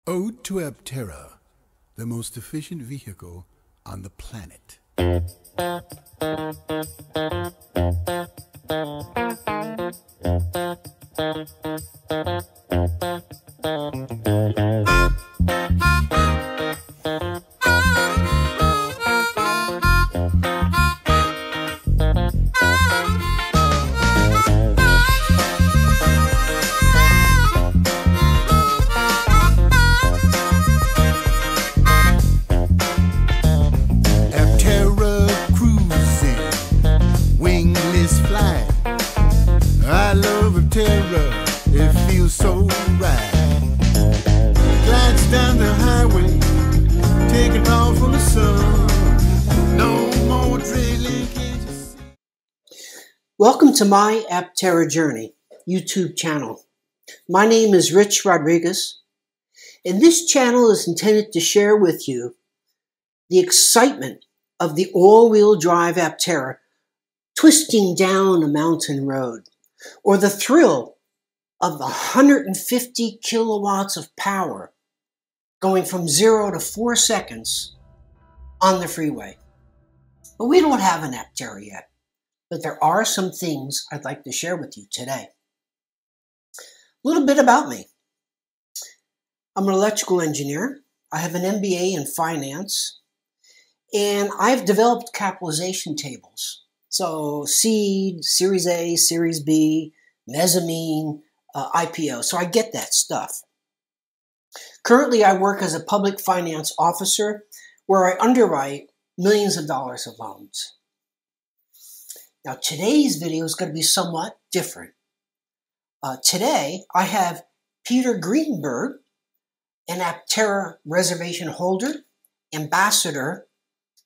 Ode to Aptera, the most efficient vehicle on the planet. Aptera cruising, wingless flying. I love Aptera, it feels so right. Glides down the highway, taking off from the sun. No more drilling. Welcome to my Aptera Journey YouTube channel. My name is Rich Rodriguez, and this channel is intended to share with you the excitement of the all-wheel drive Aptera twisting down a mountain road, or the thrill of 150 kilowatts of power going from 0 to 4 seconds on the freeway. But we don't have an Aptera yet, but there are some things I'd like to share with you today. A little bit about me. I'm an electrical engineer. I have an MBA in finance, and I've developed capitalization tables. So seed, Series A, Series B, mezzanine, IPO. So I get that stuff. Currently, I work as a public finance officer where I underwrite millions of dollars of loans. Now, today's video is going to be somewhat different. Today, I have Peter Greenberg, an Aptera reservation holder, ambassador,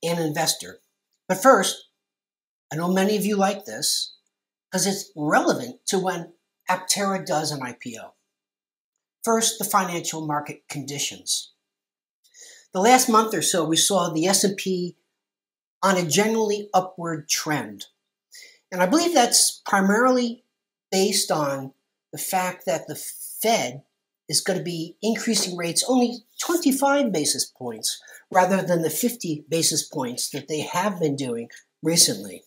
and investor. But first, I know many of you like this because it's relevant to when Aptera does an IPO. First, the financial market conditions. The last month or so, we saw the S&P on a generally upward trend. And I believe that's primarily based on the fact that the Fed is going to be increasing rates only 25 basis points rather than the 50 basis points that they have been doing recently.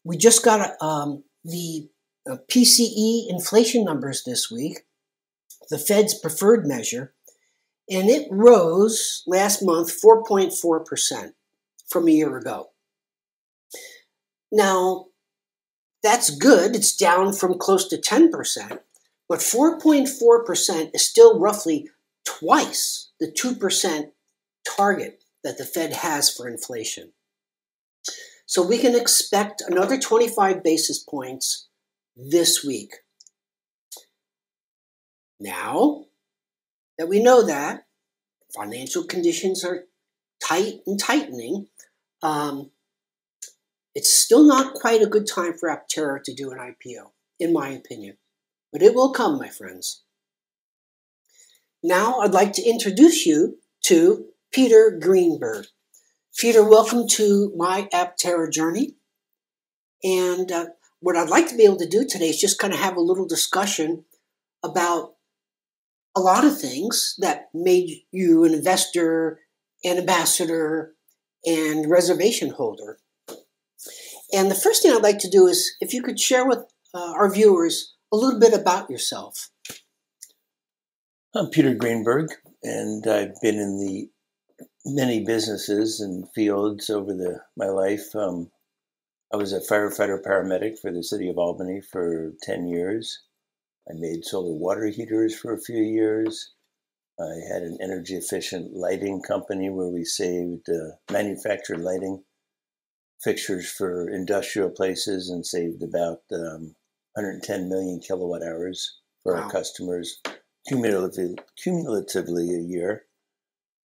We just got the PCE inflation numbers this week, the Fed's preferred measure, and it rose last month 4.4% from a year ago. Now, that's good. It's down from close to 10%, but 4.4% is still roughly twice the 2% target that the Fed has for inflation. So we can expect another 25 basis points this week. Now that we know that financial conditions are tight and tightening, it's still not quite a good time for Aptera to do an IPO, in my opinion. But it will come, my friends. Now I'd like to introduce you to Peter Greenberg. Peter, welcome to my Aptera journey. And what I'd like to be able to do today is just kind of have a little discussion about a lot of things that made you an investor, an ambassador, and reservation holder. And the first thing I'd like to do is if you could share with our viewers a little bit about yourself. I'm Peter Greenberg, and I've been in the many businesses and fields over my life. I was a firefighter paramedic for the city of Albany for 10 years. I made solar water heaters for a few years. I had an energy efficient lighting company where we saved manufactured lighting fixtures for industrial places and saved about 110 million kilowatt hours for our customers cumulatively a year.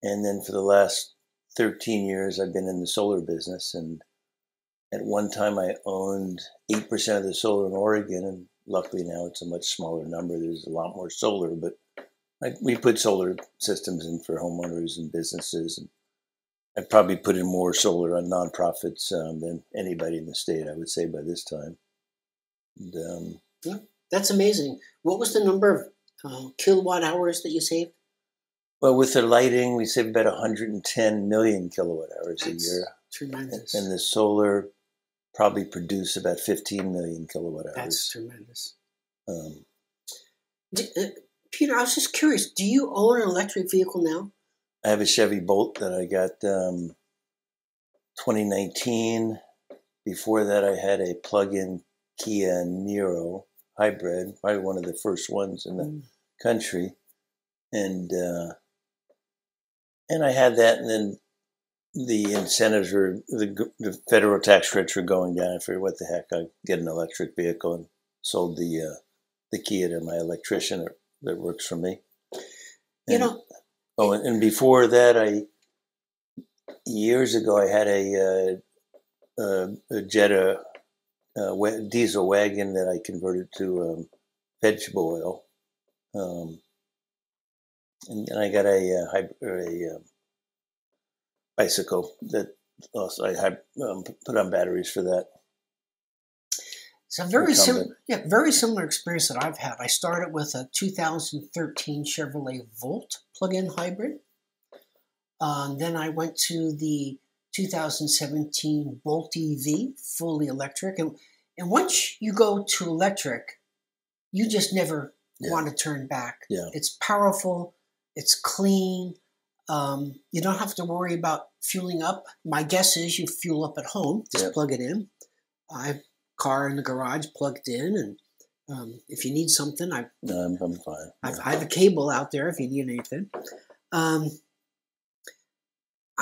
And then for the last 13 years, I've been in the solar business. And at one time, I owned 8% of the solar in Oregon. And luckily now it's a much smaller number. There's a lot more solar, but we put solar systems in for homeowners and businesses. And I probably put in more solar on nonprofits than anybody in the state, I would say, by this time. And, yeah, that's amazing. What was the number kilowatt hours that you saved? Well, with the lighting, we save about 110 million kilowatt hours a year. Tremendous. And the solar probably produce about 15 million kilowatt hours. That's tremendous. Um, Peter, I was just curious, do you own an electric vehicle now? I have a Chevy Bolt that I got 2019. Before that, I had a plug-in Kia Niro hybrid, probably one of the first ones in the country. And I had that, and then the incentives were, the federal tax credits were going down. I figured, what the heck, I'd get an electric vehicle, and sold the Kia to my electrician that works for me. And, and before that, years ago, I had a Jetta diesel wagon that I converted to vegetable oil. And I got a bicycle that also I had put on batteries for that. It's a very similar experience that I've had. I started with a 2013 Chevrolet Volt plug-in hybrid. Then I went to the 2017 Bolt EV, fully electric. And once you go to electric, you just never want to turn back. Yeah. It's powerful. It's clean. You don't have to worry about fueling up. My guess is you fuel up at home. Just plug it in. I have a car in the garage plugged in, and if you need something, I'm fine. I have a cable out there if you need anything. I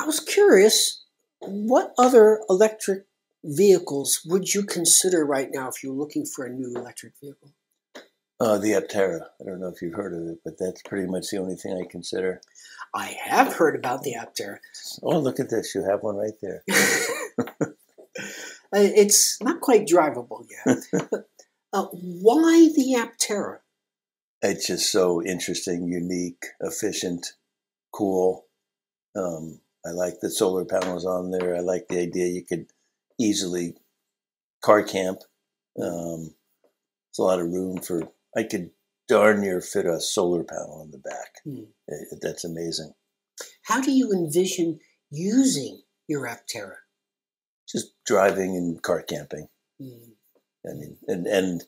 was curious, what other electric vehicles would you consider right now if you're looking for a new electric vehicle? The Aptera. I don't know if you've heard of it, but that's pretty much the only thing I consider. I have heard about the Aptera. Oh, look at this. You have one right there. It's not quite drivable yet. But, why the Aptera? It's just so interesting, unique, efficient, cool. I like the solar panels on there. I like the idea you could easily car camp. There's a lot of room for... I could darn near fit a solar panel in the back. That's amazing. How do you envision using your Aptera? Just driving and car camping. I mean, and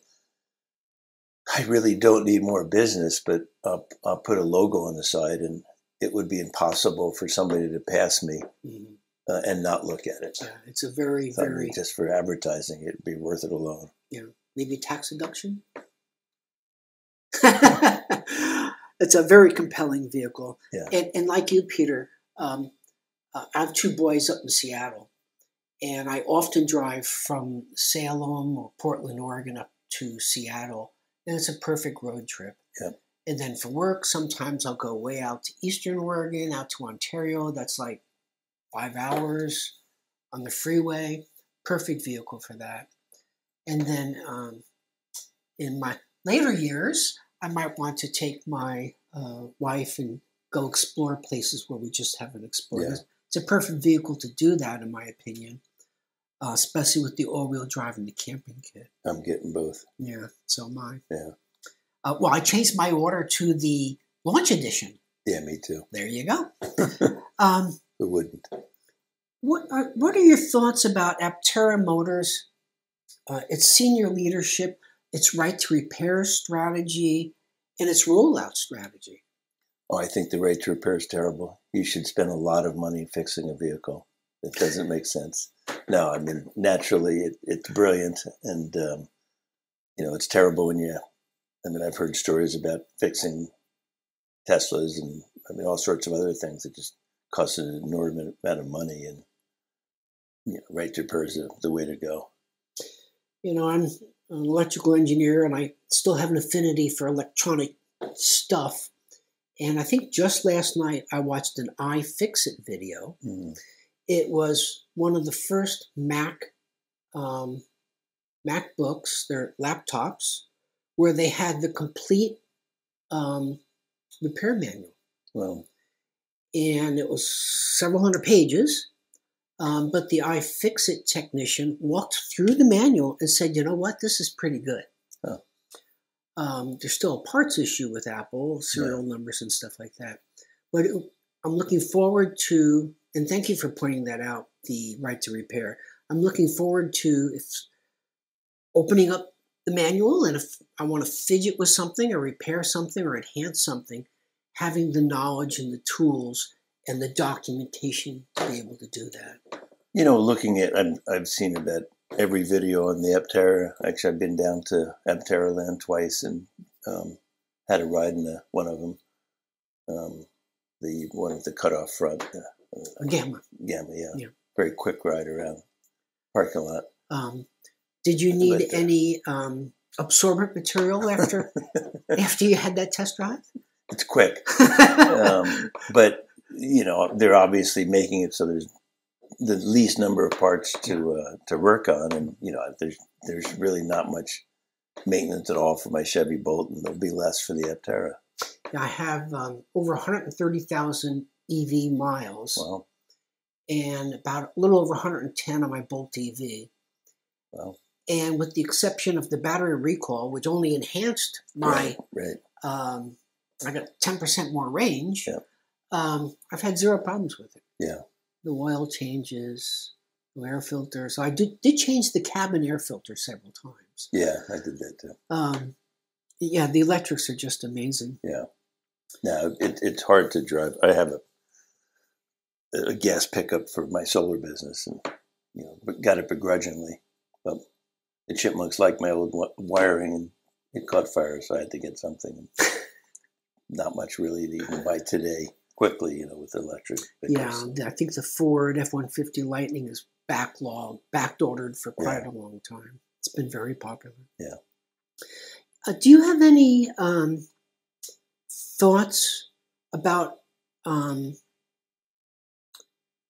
I really don't need more business, but I'll put a logo on the side, and it would be impossible for somebody to pass me and not look at it. Yeah, it's a very, very... Just for advertising, it'd be worth it alone. Yeah, maybe tax deduction? It's a very compelling vehicle. Yeah. And like you, Peter, I have two boys up in Seattle, and I often drive from Salem or Portland, Oregon up to Seattle, and it's a perfect road trip. Yeah. And then for work, sometimes I'll go way out to Eastern Oregon, out to Ontario. That's like 5 hours on the freeway. Perfect vehicle for that. And then in my later years, I might want to take my wife and go explore places where we just haven't explored. Yeah. It's a perfect vehicle to do that, in my opinion, especially with the all-wheel drive and the camping kit. I'm getting both. Yeah, so am I. Yeah. Well, I changed my order to the Launch Edition. Yeah, me too. There you go. Who wouldn't? What are your thoughts about Aptera Motors, its senior leadership, its right to repair strategy, and its rollout strategy? Oh, I think the right to repair is terrible. You should spend a lot of money fixing a vehicle. It doesn't make sense. No, I mean, naturally, it's brilliant. And, it's terrible when I've heard stories about fixing Teslas and, all sorts of other things that just cost an enormous amount of money. And, right to repair is the way to go. I'm an electrical engineer, and I still have an affinity for electronic stuff. And I think just last night I watched an iFixit video. It was one of the first MacBooks, their laptops, where they had the complete repair manual. Wow. And it was several hundred pages. But the iFixit technician walked through the manual and said, you know what, this is pretty good. Huh. There's still a parts issue with Apple, serial numbers and stuff like that. But I'm looking forward to, and thank you for pointing that out, the right to repair. I'm looking forward to opening up the manual, and if I want to fidget with something or repair something or enhance something, having the knowledge and the tools and the documentation to be able to do that. You know, looking at, I've seen about every video on the Aptera. Actually, I've been down to Aptera Land twice and had a ride in one of them. The one with the cutoff front. Gamma. Gamma, yeah. Very quick ride around parking lot. Did you need any absorbent material after you had that test drive? It's quick. But, you know, they're obviously making it so there's the least number of parts to work on. And, you know, there's really not much maintenance at all for my Chevy Bolt, and there'll be less for the Aptera. I have over 130,000 EV miles. Wow. And about a little over 110 on my Bolt EV. Wow. And with the exception of the battery recall, which only enhanced my, I got 10% more range. Yeah. I've had zero problems with it. Yeah. The oil changes, the air filter. So I did change the cabin air filter several times. Yeah, I did that too. Yeah, the electrics are just amazing. Yeah. Now, it's hard to drive. I have a gas pickup for my solar business, and, you know, got it begrudgingly. But the chipmunks liked my old wiring, and it caught fire, so I had to get something. Not much really to even buy today quickly, you know, with electric pickups. Yeah, I think the Ford F-150 Lightning is back-ordered for quite a long time. It's been very popular. Yeah. Do you have any thoughts about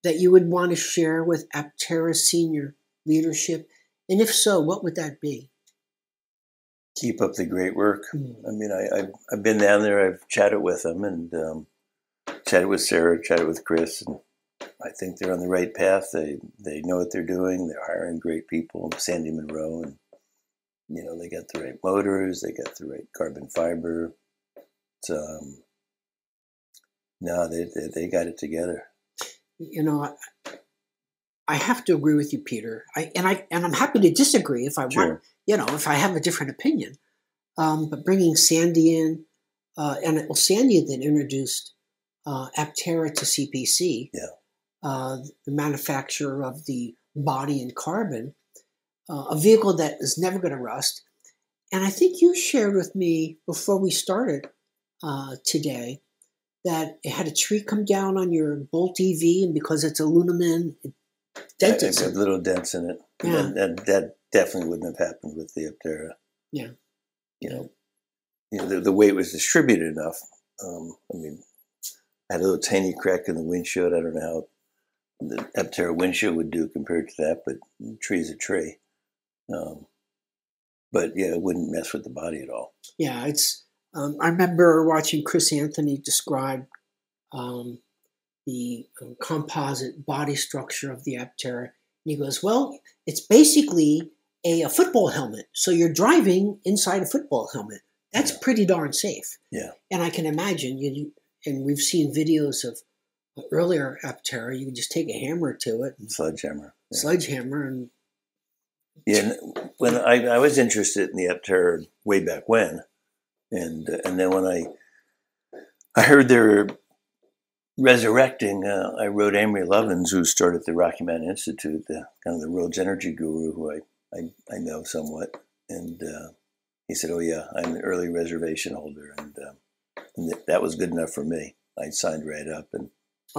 that you would want to share with Aptera senior leadership? And if so, what would that be? Keep up the great work. I mean, I've been down there. I've chatted with them, and chatted with Sarah, chatted with Chris, and I think they're on the right path. They know what they're doing. They're hiring great people. Sandy Monroe, and, you know, they got the right motors. They got the right carbon fiber. No, they got it together. You know, I have to agree with you, Peter. I'm happy to disagree if I want. You know, if I have a different opinion. But bringing Sandy in, and it was Sandy that introduced Aptera to CPC, the manufacturer of the body in carbon, a vehicle that is never going to rust. And I think you shared with me before we started today that it had a tree come down on your Bolt EV, and because it's aluminum, it dented It's got little dents in it. Yeah. And that definitely wouldn't have happened with the Aptera. Yeah. You know, the weight was distributed enough. I mean, I had a little tiny crack in the windshield. I don't know how the Aptera windshield would do compared to that, but tree's a tree. But yeah, it wouldn't mess with the body at all. Yeah, it's. I remember watching Chris Anthony describe the composite body structure of the Aptera, and he goes, "Well, it's basically a football helmet. So you're driving inside a football helmet. That's pretty darn safe." Yeah. And I can imagine and we've seen videos of earlier Aptera. You can just take a hammer to it, Sledgehammer. Yeah. Sledgehammer, and yeah. When I was interested in the Aptera way back when. And then when I heard they were resurrecting, I wrote Amory Lovins, who started the Rocky Mountain Institute, kind of the world's energy guru, who I know somewhat. And he said, "Oh yeah, I'm an early reservation holder," and that was good enough for me. I signed right up, and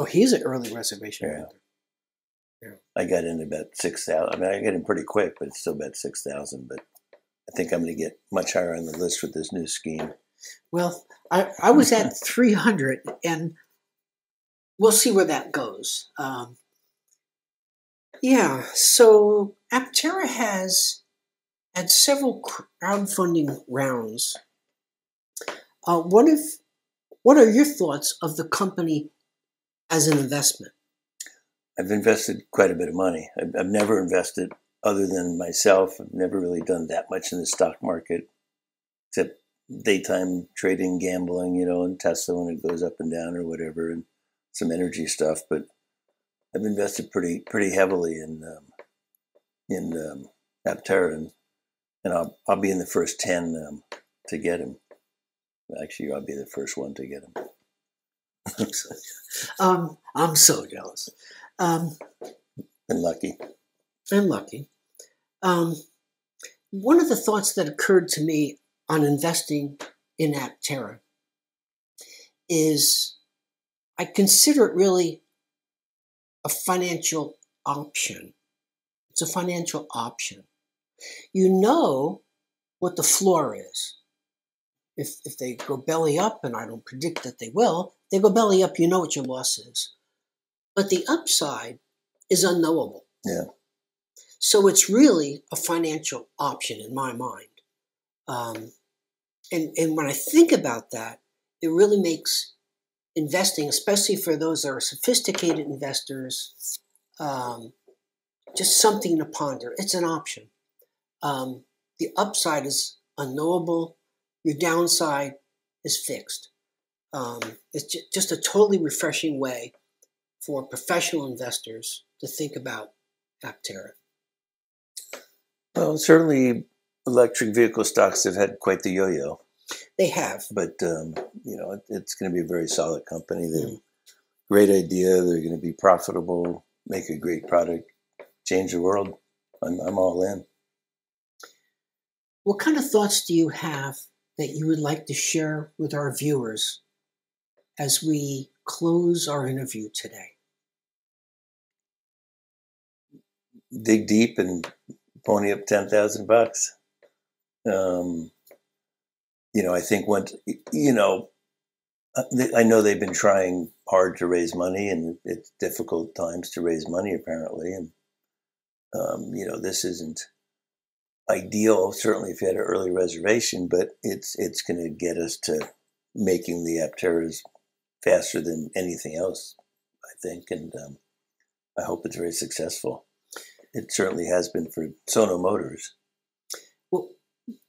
he's an early reservation holder. Yeah. I got in about 6,000. I mean, I got in pretty quick, but it's still about 6,000. But I think I'm going to get much higher on the list with this new scheme. Well, I was at 300, and we'll see where that goes. So Aptera has had several crowdfunding rounds. What are your thoughts of the company as an investment? I've invested quite a bit of money. I've never invested other than myself. I've never really done that much in the stock market, except daytime trading, gambling, and Tesla when it goes up and down or whatever, and some energy stuff. But I've invested pretty heavily in Aptera, and I'll be in the first 10 to get him. Actually, I'll be the first one to get him. I'm so jealous. And lucky. I'm lucky. One of the thoughts that occurred to me on investing in Aptera is I consider it really a financial option. It's a financial option. You know what the floor is. If they go belly up, and I don't predict that they will, they go belly up, you know what your loss is. But the upside is unknowable. Yeah. So it's really a financial option in my mind. And when I think about that, it really makes investing, especially for those that are sophisticated investors, just something to ponder. It's an option. The upside is unknowable. Your downside is fixed. It's just a totally refreshing way for professional investors to think about Aptera. Well, certainly electric vehicle stocks have had quite the yo-yo. They have. But, it's going to be a very solid company. They have a great idea. They're going to be profitable, make a great product, change the world. I'm all in. What kind of thoughts do you have that you would like to share with our viewers as we close our interview today? Dig deep and pony up $10,000. I think I know they've been trying hard to raise money, and it's difficult times to raise money apparently. And, this isn't ideal, certainly if you had an early reservation, but it's going to get us to making the Apteras faster than anything else, I think. And I hope it's very successful. It certainly has been for Sono Motors. Well,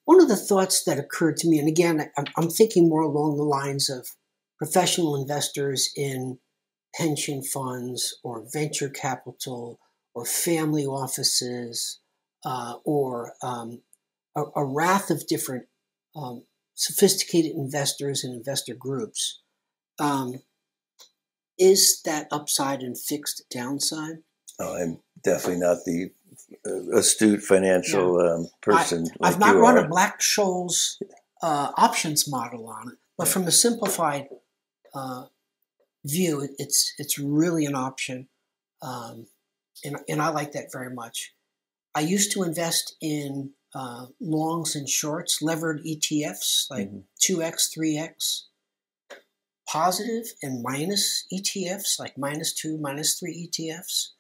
one of the thoughts that occurred to me, and again, I'm thinking more along the lines of professional investors in pension funds or venture capital or family offices or a raft of different sophisticated investors and investor groups. Is that upside and fixed downside? Oh, I'm definitely not the astute financial person. I've not run a Black-Scholes options model on it, but from a simplified view, it's really an option, and I like that very much. I used to invest in longs and shorts, levered ETFs like 2x, 3x, positive and minus ETFs like -2, -3 ETFs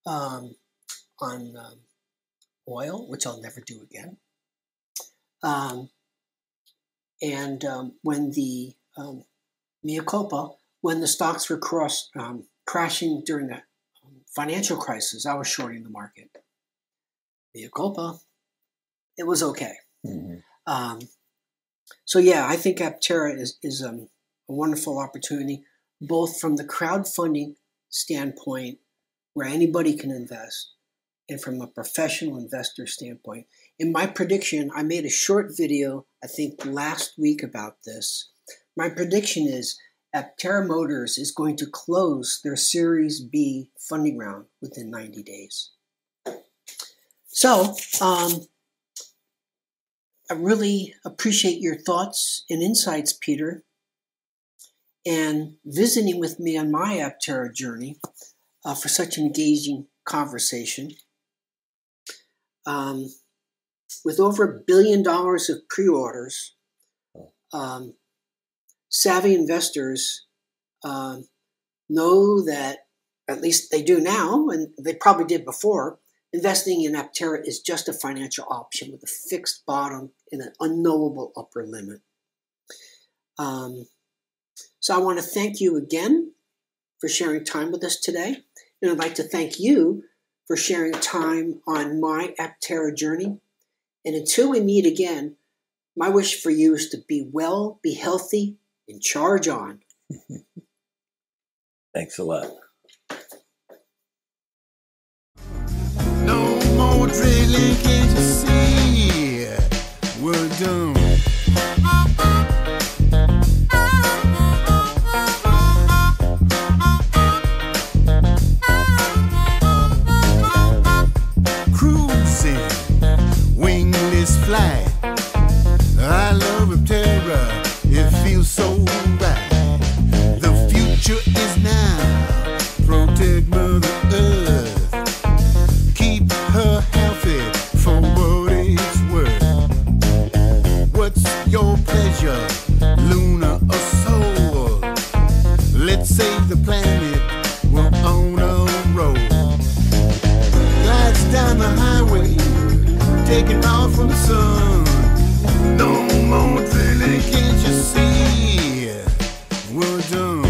on oil, which I'll never do again. When the mea culpa, when the stocks were crashing during the financial crisis, I was shorting the market. Mea culpa, it was okay. So yeah, I think Aptera is a wonderful opportunity, both from the crowdfunding standpoint, where anybody can invest, and from a professional investor standpoint. In my prediction, I made a short video, I think last week about this. My prediction is Aptera Motors is going to close their Series B funding round within 90 days. So, I really appreciate your thoughts and insights, Peter, and visiting with me on my Aptera journey for such an engaging conversation. With over $1 billion of pre-orders, savvy investors know that, at least they do now, and they probably did before, investing in Aptera is just a financial option with a fixed bottom and an unknowable upper limit. So I want to thank you again for sharing time with us today. And I'd like to thank you for sharing time on my Aptera journey. And until we meet again, My wish for you is to be well, be healthy, and charge on. Thanks a lot. No more drilling, can't you see? We're done. Cruising, wingless flight. I love Aptera, it feels so right. The future is now. Protect Mother Earth. Keep her healthy for what it's worth. What's your pleasure, Luna or Soul? Let's save the planet, we're on a roll. Glides down the highway, taking off from the sun. No more drilling, can't you see? We're done.